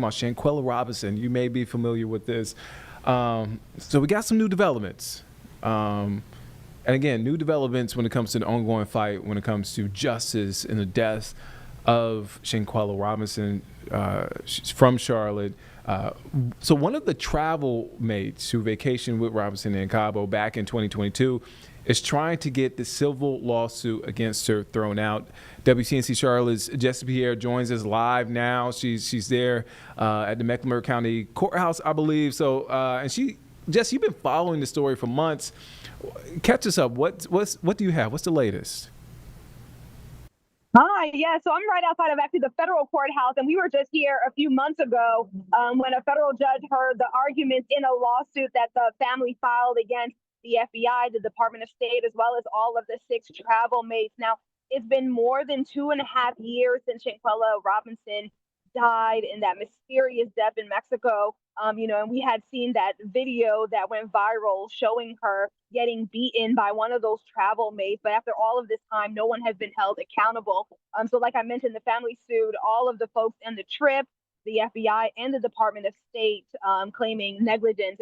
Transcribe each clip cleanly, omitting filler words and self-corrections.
About Shanquella Robinson. You may be familiar with this. So we got some new developments. And again, new developments when it comes to the ongoing fight, when it comes to justice in the death of Shanquella Robinson. She's from Charlotte. So one of the travel mates who vacationed with Robinson in Cabo back in 2022 is trying to get the civil lawsuit against her thrown out. WCNC Charlotte's Jessie Pierre joins us live now. She's there at the Mecklenburg County Courthouse, I believe. So, and Jess, you've been following the story for months. Catch us up. What do you have? What's the latest? Hi, yeah, so I'm right outside of actually the federal courthouse, and we were just here a few months ago when a federal judge heard the arguments in a lawsuit that the family filed against the FBI, the Department of State, as well as all of the 6 travel mates. Now, it's been more than 2.5 years since Shanquella Robinson died in that mysterious death in Mexico. And we had seen that video that went viral showing her getting beaten by one of those travel mates. But after all of this time, no one has been held accountable. So like I mentioned, the family sued all of the folks in the trip, the FBI and the Department of State, claiming negligence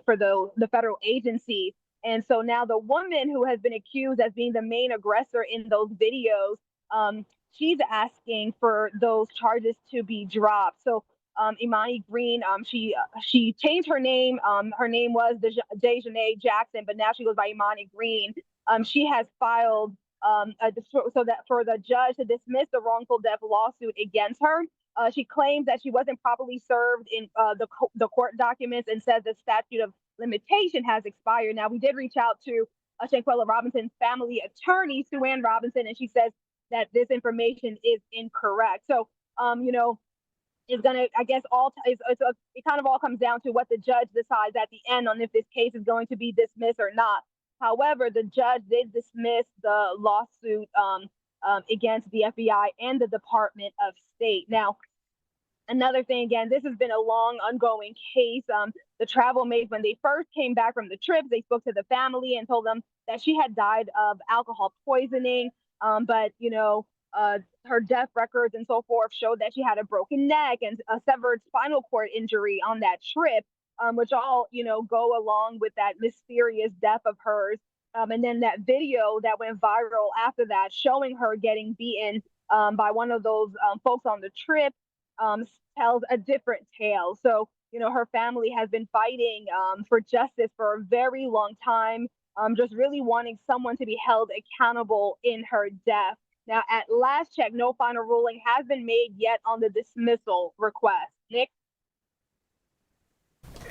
for the federal agency. And so now the woman who has been accused as being the main aggressor in those videos, she's asking for those charges to be dropped. So Imani Green, she changed her name. Her name was Daejhanae Jackson, but now she goes by Imani Green. She has filed so that for the judge to dismiss the wrongful death lawsuit against her. She claims that she wasn't properly served in the court documents and says the statute of limitation has expired. Now, we did reach out to Shanquella Robinson's family attorney, Sue Ann Robinson, and she says that this information is incorrect. So, it's gonna, I guess, it kind of all comes down to what the judge decides at the end on if this case is going to be dismissed or not. However, the judge did dismiss the lawsuit against the FBI and the Department of State. Now, another thing, again, this has been a long, ongoing case. The travel mates, when they first came back from the trip, they spoke to the family and told them that she had died of alcohol poisoning. But her death records and so forth showed that she had a broken neck and a severed spinal cord injury on that trip, which all, go along with that mysterious death of hers. And then that video that went viral after that, showing her getting beaten by one of those folks on the trip, tells a different tale. So, her family has been fighting for justice for a very long time, just really wanting someone to be held accountable in her death. Now, at last check, no final ruling has been made yet on the dismissal request. Nick?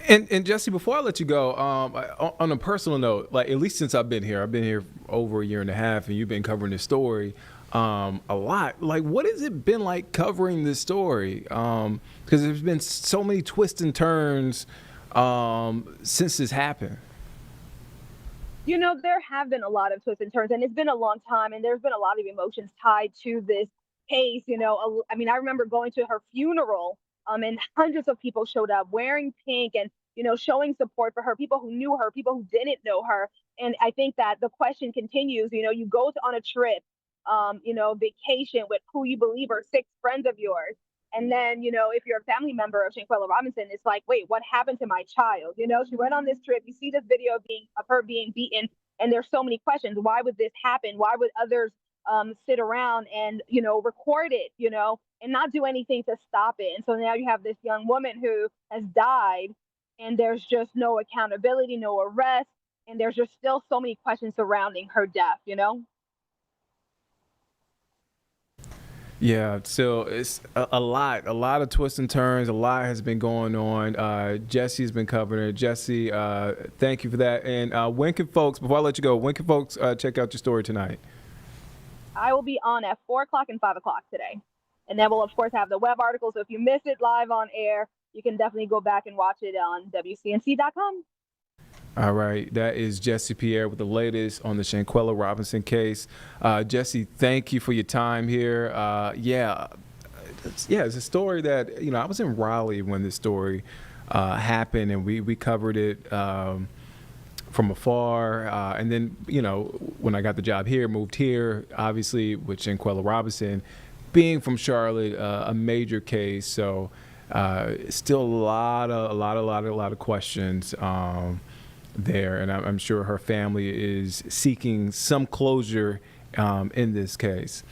And Jesse, before I let you go, on a personal note, like at least since I've been here over a year and a half, and you've been covering this story a lot. Like, what has it been like covering this story? Because there's been so many twists and turns since this happened. There have been a lot of twists and turns, and it's been a long time, and there's been a lot of emotions tied to this case. I remember going to her funeral, and hundreds of people showed up wearing pink and, showing support for her, people who knew her, people who didn't know her. And I think that the question continues. You go on a trip, vacation with who you believe are 6 friends of yours. And then, if you're a family member of Shanquella Robinson, it's like, wait, what happened to my child? She went on this trip. You see this video of her being beaten, and there's so many questions. Why would this happen? Why would others sit around and, record it, and not do anything to stop it? And so now you have this young woman who has died, and there's just no accountability, no arrest, and there's just still so many questions surrounding her death. Yeah, so it's a lot of twists and turns. A lot has been going on. Jesse's been covering it. Jesse, thank you for that. And before I let you go, when can folks check out your story tonight? I will be on at 4 o'clock and 5 o'clock today. And then we'll, of course, have the web article. So if you miss it live on air, you can definitely go back and watch it on WCNC.com. All right, that is Jessie Pierre with the latest on the Shanquella Robinson case. Jesse, thank you for your time here. It's a story that, I was in Raleigh when this story happened, and we covered it from afar. And then, when I got the job here, moved here, obviously with Shanquella Robinson being from Charlotte, a major case. So Still a lot of questions there, and I'm sure her family is seeking some closure in this case.